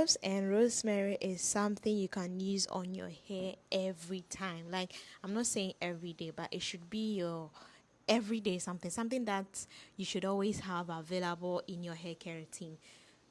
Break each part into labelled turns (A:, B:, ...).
A: Cloves and rosemary is something you can use on your hair every time. Like, I'm not saying every day, but it should be your everyday something that you should always have available in your hair care routine.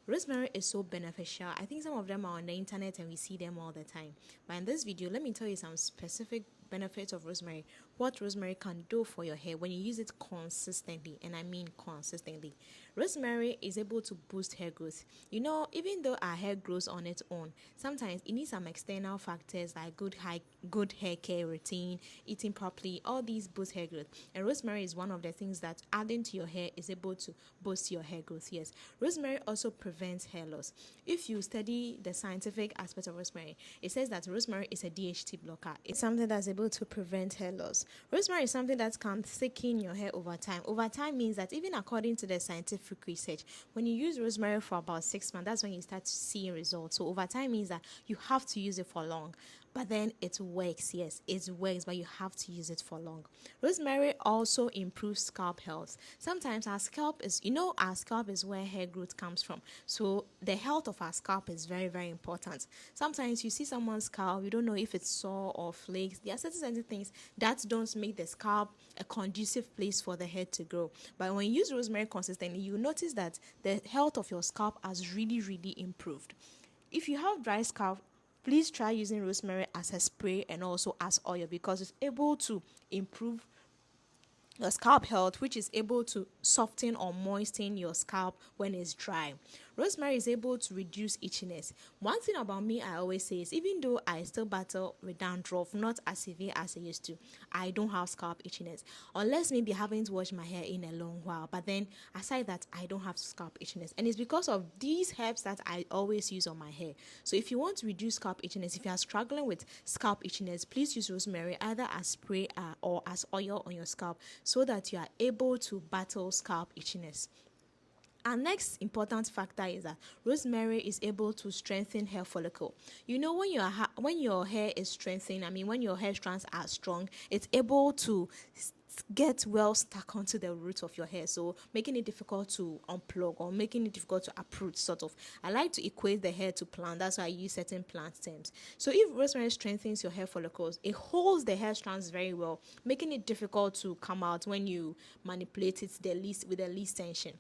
A: Rosemary is so beneficial. I think some of them are on the internet and we see them all the time. But in this video, let me tell you some specific benefits of rosemary, what rosemary can do for your hair when you use it consistently, and I mean consistently. Rosemary is able to boost hair growth. You know, even though our hair grows on its own, sometimes it needs some external factors like good hair care routine, eating properly. All these boost hair growth, and rosemary is one of the things that adding to your hair is able to boost your hair growth. Yes, rosemary also prevents hair loss. If you study the scientific aspect of rosemary, it says that rosemary is a DHT blocker. It's something that's able to prevent hair loss. Rosemary is something that can thicken your hair over time. Over time means that even according to the scientific research, when you use rosemary for about 6 months, that's when you start seeing results. So over time means that you have to use it for long. But then it works, yes, it works, but you have to use it for long. Rosemary also improves scalp health. Sometimes our scalp is, our scalp is where hair growth comes from. So the health of our scalp is very, very important. Sometimes you see someone's scalp, you don't know if it's sore or flakes. There are certain things that don't make the scalp a conducive place for the hair to grow. But when you use rosemary consistently, you notice that the health of your scalp has really, really improved. If you have dry scalp, please try using rosemary as a spray and also as oil, because it's able to improve your scalp health, which is able to soften or moisten your scalp when it's dry. Rosemary is able to reduce itchiness. One thing about me I always say is, even though I still battle with dandruff, not as severe as I used to, I don't have scalp itchiness. Unless maybe I haven't washed my hair in a long while. But then aside that, I don't have scalp itchiness. And it's because of these herbs that I always use on my hair. So if you want to reduce scalp itchiness, if you are struggling with scalp itchiness, please use rosemary either as spray or as oil on your scalp, so that you are able to battle scalp itchiness. Our next important factor is that rosemary is able to strengthen hair follicle. You know, when your hair is strengthened, when your hair strands are strong, it's able to get well stuck onto the root of your hair, so making it difficult to unplug or making it difficult to uproot, sort of. I like to equate the hair to plant. That's why I use certain plant terms. So if rosemary strengthens your hair follicles, it holds the hair strands very well, making it difficult to come out when you manipulate it with the least tension.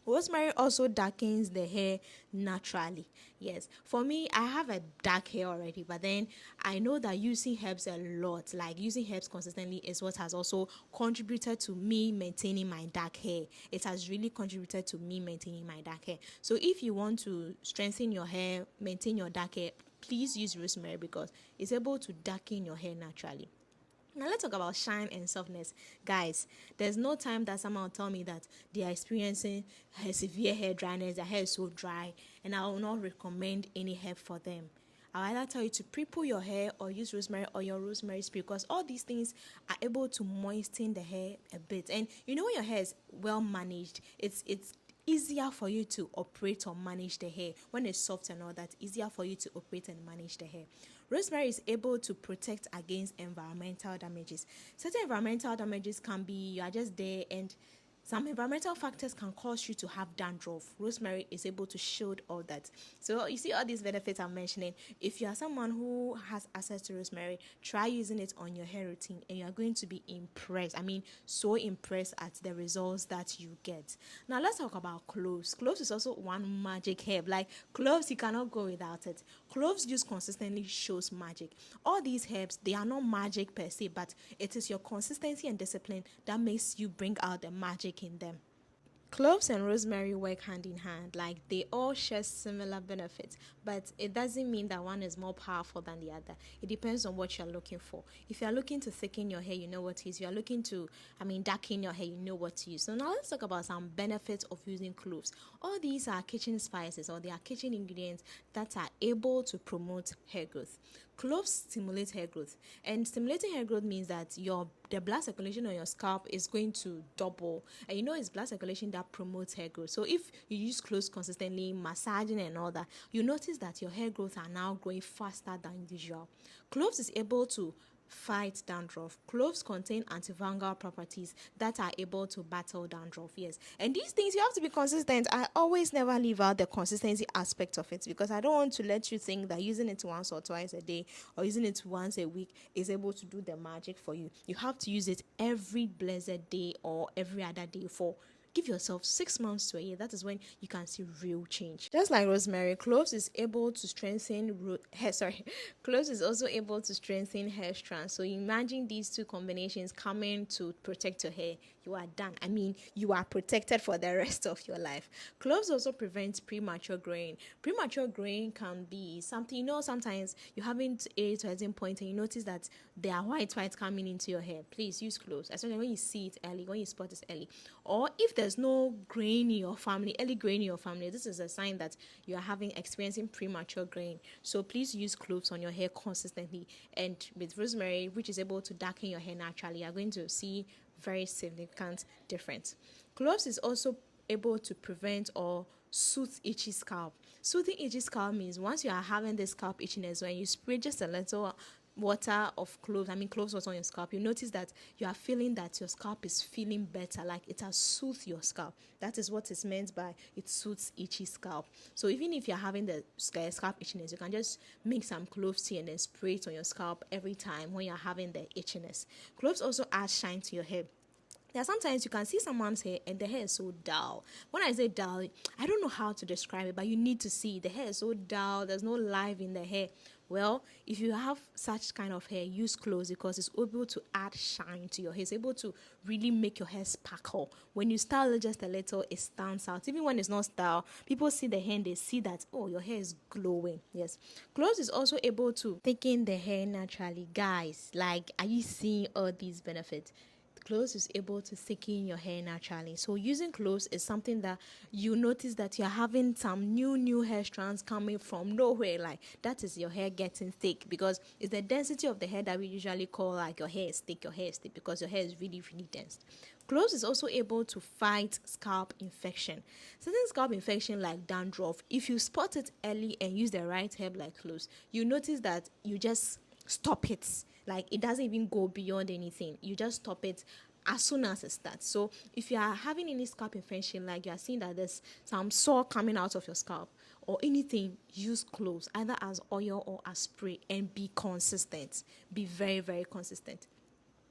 A: Rosemary also darkens the hair naturally. Yes, for me, I have a dark hair already, but then I know that using herbs a lot, like using herbs consistently, is what has also contributed to me maintaining my dark hair. It has really contributed to me maintaining my dark hair. So if you want to strengthen your hair, maintain your dark hair, please use rosemary, because it's able to darken your hair naturally. Now let's talk about shine and softness. Guys, there's no time that someone will tell me that they are experiencing severe hair dryness, their hair is so dry, and I will not recommend any herb for them. I'll either tell you to pre-poo your hair or use rosemary or your rosemary spray, because all these things are able to moisten the hair a bit. And you know, when your hair is well managed, it's easier for you to operate or manage the hair. When it's soft and all that, easier for you to operate and manage the hair. Rosemary is able to protect against environmental damages. Certain environmental damages can be you are just there, and some environmental factors can cause you to have dandruff. Rosemary is able to shield all that. So you see all these benefits I'm mentioning. If you are someone who has access to rosemary, try using it on your hair routine and you are going to be impressed. So impressed at the results that you get. Now let's talk about cloves. Cloves is also one magic herb. Like cloves, you cannot go without it. Cloves used consistently shows magic. All these herbs, they are not magic per se, but it is your consistency and discipline that makes you bring out the magic in them. Cloves and rosemary work hand in hand, like they all share similar benefits, but it doesn't mean that one is more powerful than the other. It depends on what you're looking for. If you're looking to thicken your hair, you know what to use. If you're looking to, darken your hair, you know what to use. So now let's talk about some benefits of using cloves. All these are kitchen spices, or they are kitchen ingredients that are able to promote hair growth. Cloves stimulate hair growth, and stimulating hair growth means that the blood circulation on your scalp is going to double, and it's blood circulation that promotes hair growth. So if you use cloves consistently, massaging and all that, you notice that your hair growth are now growing faster than usual. Cloves is able to fight dandruff. Cloves contain antifungal properties that are able to battle dandruff. Yes, and these things you have to be consistent. I always never leave out the consistency aspect of it, because I don't want to let you think that using it once or twice a day or using it once a week is able to do the magic for you. You have to use it every blessed day or every other day for give yourself 6 months to a year. That is when you can see real change. Just like rosemary, cloves is able to strengthen cloves is also able to strengthen hair strands. So imagine these two combinations coming to protect your hair. You are done. I mean, you are protected for the rest of your life. Cloves also prevents premature growing. Premature growing can be something, sometimes you haven't aged to a certain point and you notice that there are white coming into your hair. Please use cloves, especially when you see it early, when you spot it early. Or if there's no grain in your family, early grain in your family, this is a sign that you are experiencing premature grain. So please use cloves on your hair consistently. And with rosemary, which is able to darken your hair naturally, you're going to see very significant difference. Cloves is also able to prevent or soothe itchy scalp. Soothing itchy scalp means once you are having this scalp itchiness, when you spray just a little water of cloves water on your scalp, you notice that you are feeling that your scalp is feeling better, like it has soothed your scalp. That is what is meant by it soothes itchy scalp. So even if you're having the scalp itchiness, you can just make some cloves tea and then spray it on your scalp every time when you're having the itchiness. Cloves also add shine to your hair. There are sometimes you can see someone's hair and the hair is so dull. When I say dull, I don't know how to describe it, but you need to see the hair is so dull. There's no life in the hair. Well, if you have such kind of hair, use cloves because it's able to add shine to your hair. It's able to really make your hair sparkle. When you style it just a little, it stands out. Even when it's not styled, people see the hair and they see that, oh, your hair is glowing. Yes. Cloves is also able to thicken the hair naturally. Guys, like, are you seeing all these benefits? Cloves is able to thicken your hair naturally. So using cloves is something that you notice that you're having some new hair strands coming from nowhere. Like, that is your hair getting thick, because it's the density of the hair that we usually call like your hair is thick, because your hair is really dense. Cloves is also able to fight scalp infection. Certain scalp infection like dandruff, if you spot it early and use the right herb like cloves, you notice that you just stop it. Like, it doesn't even go beyond anything. You just stop it as soon as it starts. So if you are having any scalp infection, like you are seeing that there's some sore coming out of your scalp or anything, use cloves either as oil or as spray and be consistent. Be very consistent.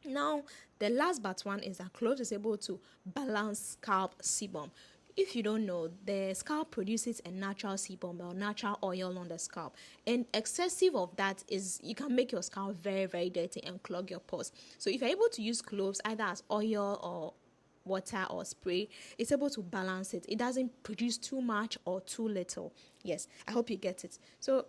A: Now, the last but one is that cloves is able to balance scalp sebum. If you don't know, the scalp produces a natural sebum or natural oil on the scalp, and excessive of that is you can make your scalp very dirty and clog your pores. So if you're able to use cloves either as oil or water or spray, it's able to balance it. It doesn't produce too much or too little. Yes, I hope you get it. So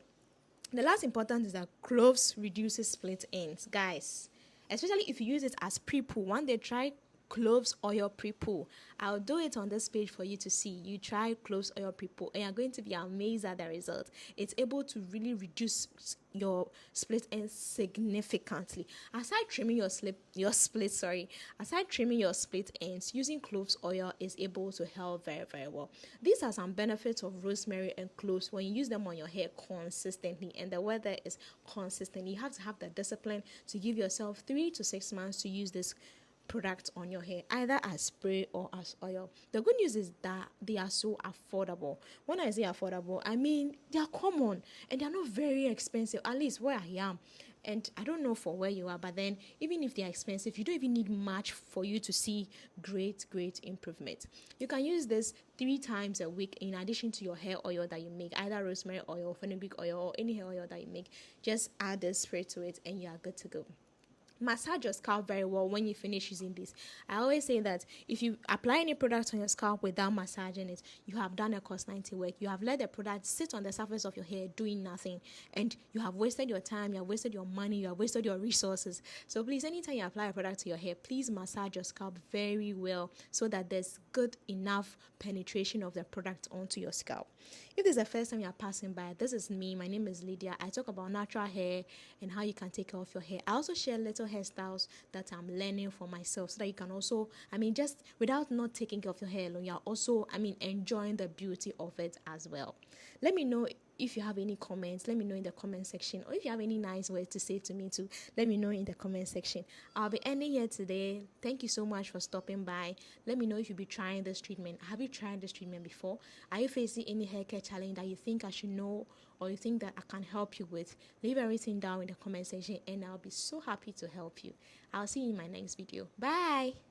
A: the last important is that cloves reduces split ends, guys. Especially if you use it as pre-poo. One day try cloves oil pre-poo. I'll do it on this page for you to see. You try cloves oil pre-poo and you're going to be amazed at the result. It's able to really reduce your split ends significantly. Aside trimming your split ends, using cloves oil is able to help very well. These are some benefits of rosemary and cloves when you use them on your hair consistently, and the weather is consistent. You have to have the discipline to give yourself 3 to 6 months to use this product on your hair, either as spray or as oil. The good news is that they are so affordable. When I say affordable, I mean they are common and they are not very expensive, at least where I am. And I don't know for where you are, but then even if they are expensive, you don't even need much for you to see great improvement. You can use this 3 times a week in addition to your hair oil that you make, either rosemary oil, fenugreek oil, or any hair oil that you make. Just add this spray to it and you are good to go. Massage your scalp very well when you finish using this. I always say that if you apply any product on your scalp without massaging it, you have done a cost 90 work. You have let the product sit on the surface of your hair doing nothing, and you have wasted your time, you have wasted your money, you have wasted your resources. So please, anytime you apply a product to your hair, please massage your scalp very well so that there's good enough penetration of the product onto your scalp. If this is the first time you're passing by, this is me. My name is Lydia. I talk about natural hair and how you can take care of your hair. I also share little hairstyles that I'm learning for myself so that you can also, just without not taking care of your hair alone, you're also, enjoying the beauty of it as well. Let me know if you have any comments, let me know in the comment section. Or if you have any nice words to say to me too, let me know in the comment section. I'll be ending here today. Thank you so much for stopping by. Let me know if you'll be trying this treatment. Have you tried this treatment before? Are you facing any hair care challenge that you think I should know, or you think that I can help you with? Leave everything down in the comment section and I'll be so happy to help you. I'll see you in my next video. Bye.